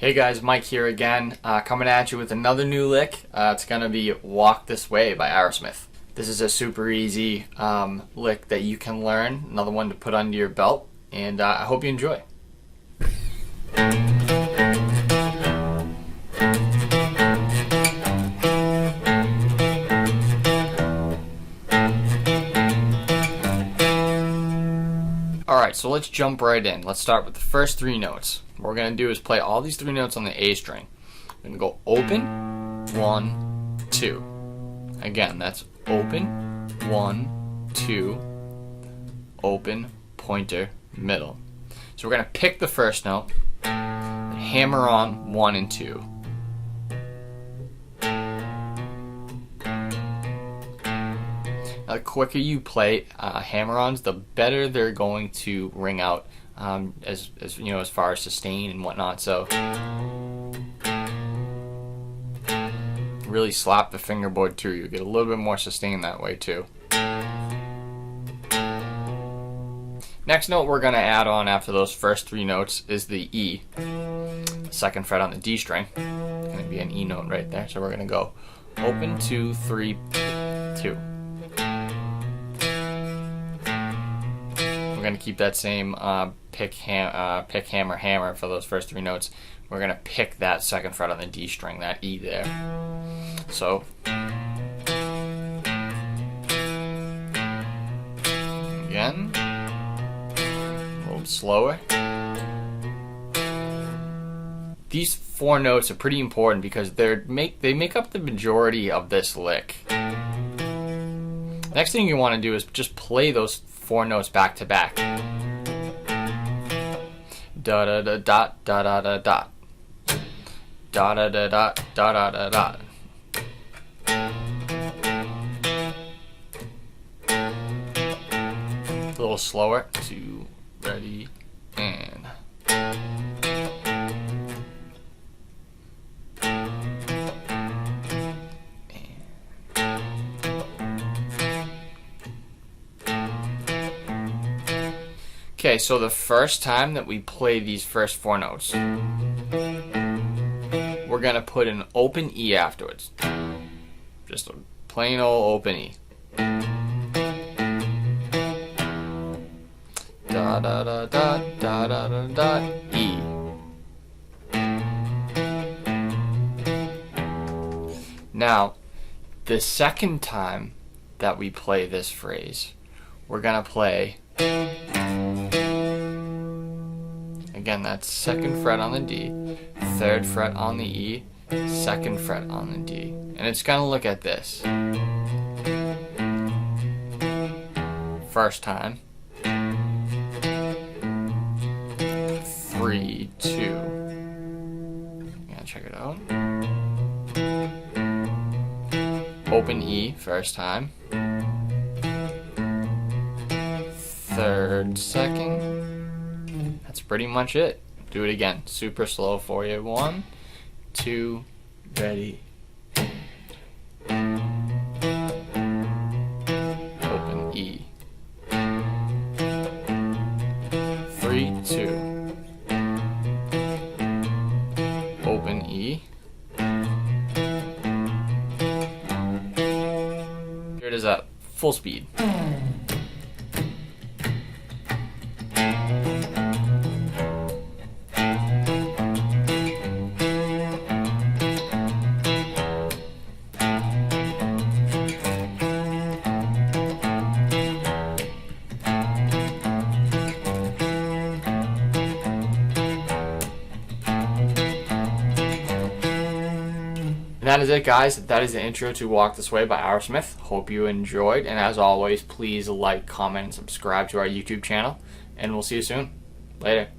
Hey guys, Mike here again, coming at you with another new lick. It's going to be Walk This Way by Aerosmith. This is a super easy lick that you can learn, another one to put under your belt, and I hope you enjoy. Alright, so let's jump right in. Let's start with the first three notes. What we're going to do is play all these three notes on the A string. We're going to go open, 1, 2. Again, that's open, 1, 2, open, pointer, middle. So we're going to pick the first note, and hammer on 1 and 2. Now, the quicker you play hammer-ons, the better they're going to ring out, as you know, as far as sustain and whatnot. So really slap the fingerboard too. You get a little bit more sustain that way too. Next note we're going to add on after those first three notes is the E, second fret on the D string. It's going to be an E note right there. So we're going to go open, 2, 3, 2. We're going to keep that same pick, hammer, hammer for those first three notes. We're going to pick that second fret on the D string, that E there. So again, a little slower. These four notes are pretty important because they make up the majority of this lick. Next thing you want to do is just play those four notes back to back. Da da da dot da da da dot. Da da da dot da da da dot. A little slower. 2, ready, and. Okay, so the first time that we play these first four notes, we're going to put an open E afterwards. Just a plain old open E. Da da da da da da da da E. Now, the second time that we play this phrase, we're going to play. Again, that's second fret on the D, third fret on the E, second fret on the D. And it's going to look at this. First time. 3, 2. Yeah, check it out. Open E, first time. Third, second. That's pretty much it. Do it again. Super slow for you. 1, 2, ready. Open E. 3, 2. Open E. Here it is at full speed. And that is it, guys. That is the intro to Walk This Way by Aerosmith. Hope you enjoyed. And as always, please like, comment, and subscribe to our YouTube channel. And we'll see you soon. Later.